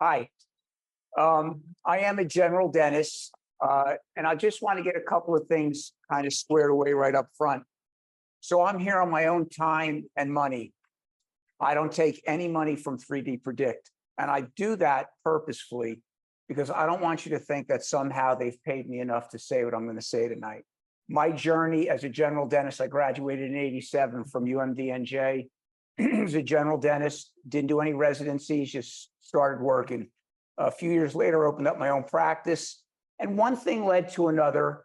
Hi, I am a general dentist, and I just want to get a couple of things kind of squared away right up front. So I'm here on my own time and money. I don't take any money from 3D Predict, and I do that purposefully because I don't want you to think that somehow they've paid me enough to say what I'm going to say tonight. My journey as a general dentist, I graduated in '87 from UMDNJ. As a general dentist, didn't do any residencies, just started working. A few years later, opened up my own practice. And one thing led to another,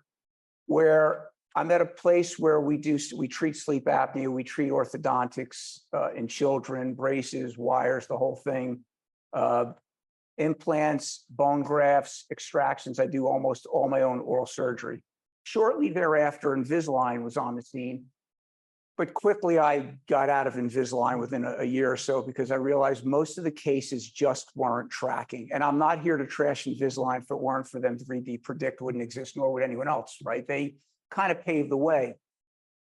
where I'm at a place where we treat sleep apnea, we treat orthodontics in children, braces, wires, the whole thing, uh, implants, bone grafts, extractions. I do almost all my own oral surgery. Shortly thereafter, Invisalign was on the scene. But quickly, I got out of Invisalign within a year or so because I realized most of the cases just weren't tracking. And I'm not here to trash Invisalign. If it weren't for them, 3D Predict wouldn't exist, nor would anyone else, right? They kind of paved the way.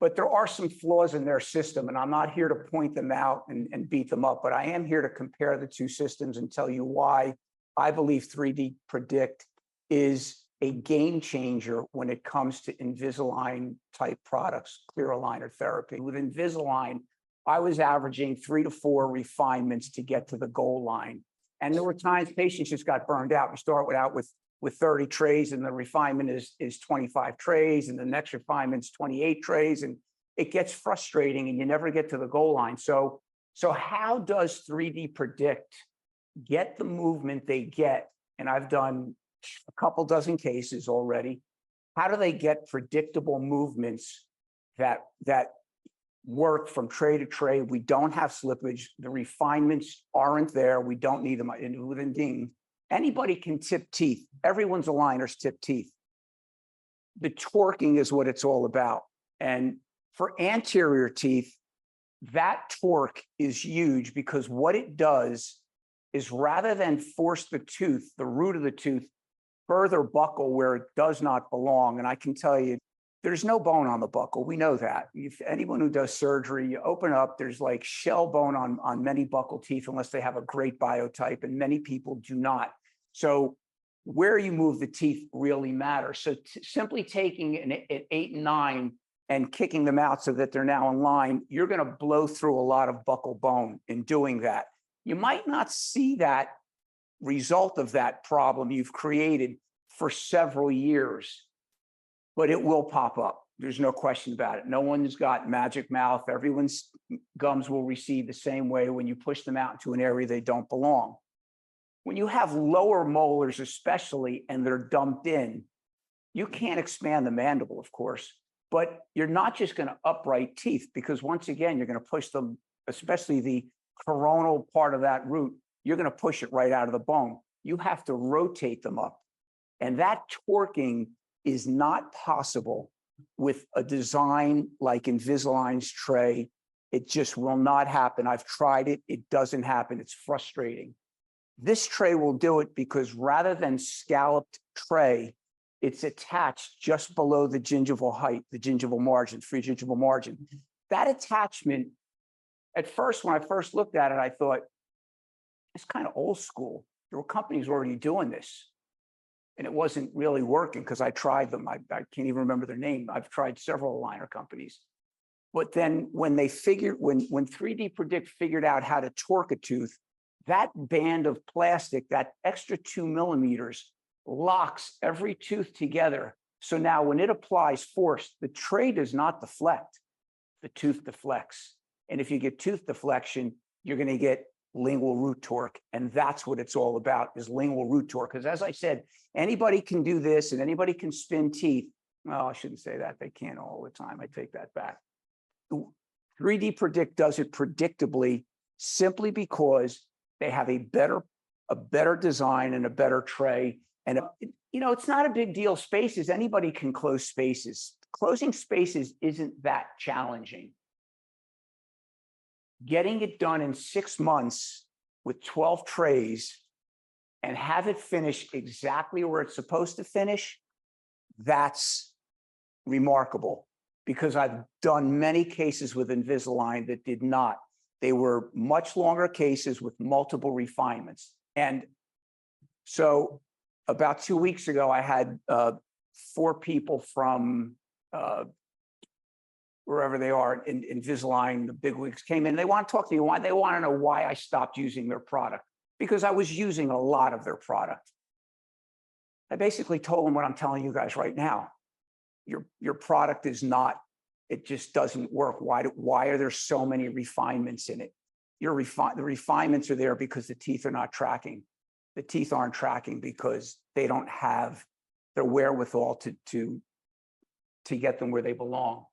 But there are some flaws in their system, and I'm not here to point them out and beat them up, but I am here to compare the two systems and tell you why I believe 3D Predict is a game changer when it comes to Invisalign type products, clear aligner therapy. With Invisalign, I was averaging 3 to 4 refinements to get to the goal line. And there were times patients just got burned out. We start out with 30 trays, and the refinement is 25 trays, and the next refinement is 28 trays, and it gets frustrating and you never get to the goal line. So how does 3D Predict get the movement they get? And I've done a couple dozen cases already. How do they get predictable movements that work from tray to tray? We don't have slippage. The refinements aren't there. We don't need them within ding. Anybody can tip teeth. Everyone's aligners tip teeth. The torquing is what it's all about. And for anterior teeth, that torque is huge because what it does is rather than force the tooth, the root of the tooth, further buckle where it does not belong. And I can tell you, there's no bone on the buckle. We know that. If anyone who does surgery, you open up, there's like shell bone on many buccal teeth unless they have a great biotype, and many people do not. So where you move the teeth really matters. So simply taking an 8 and 9 and kicking them out so that they're now in line, you're going to blow through a lot of buccal bone in doing that. You might not see that result of that problem you've created for several years, but it will pop up. There's no question about it. No one's got magic mouth. Everyone's gums will recede the same way when you push them out into an area they don't belong. When you have lower molars, especially, and they're dumped in, you can't expand the mandible, of course, but you're not just going to upright teeth because once again, you're going to push them, especially the coronal part of that root, you're going to push it right out of the bone. You have to rotate them up. And that torquing is not possible with a design like Invisalign's tray. It just will not happen. I've tried it. It doesn't happen. It's frustrating. This tray will do it because rather than scalloped tray, it's attached just below the gingival height, the gingival margin, free gingival margin. That attachment, at first, when I first looked at it, I thought, it's kind of old school. There were companies already doing this. And it wasn't really working because I tried them. I can't even remember their name. I've tried several aligner companies. But then when 3D Predict figured out how to torque a tooth, that band of plastic, that extra 2 millimeters, locks every tooth together. So now when it applies force, the tray does not deflect. The tooth deflects. And if you get tooth deflection, you're going to get lingual root torque. And that's what it's all about, is lingual root torque. Because as I said, anybody can do this and anybody can spin teeth. Well, I shouldn't say that. They can't all the time. I take that back. 3D Predict does it predictably simply because they have a better design and a better tray. And, it's not a big deal. Spaces, anybody can close spaces. Closing spaces isn't that challenging. Getting it done in 6 months with 12 trays and have it finish exactly where it's supposed to finish, that's remarkable because I've done many cases with Invisalign that did not. They were much longer cases with multiple refinements. And So about 2 weeks ago, I had 4 people from wherever they are in Invisalign, the bigwigs came in. They want to talk to me. Why? They want to know why I stopped using their product, because I was using a lot of their product. I basically told them what I'm telling you guys right now. Your product is not, it just doesn't work. Why are there so many refinements in it? The refinements are there because the teeth are not tracking. The teeth aren't tracking because they don't have the wherewithal to get them where they belong.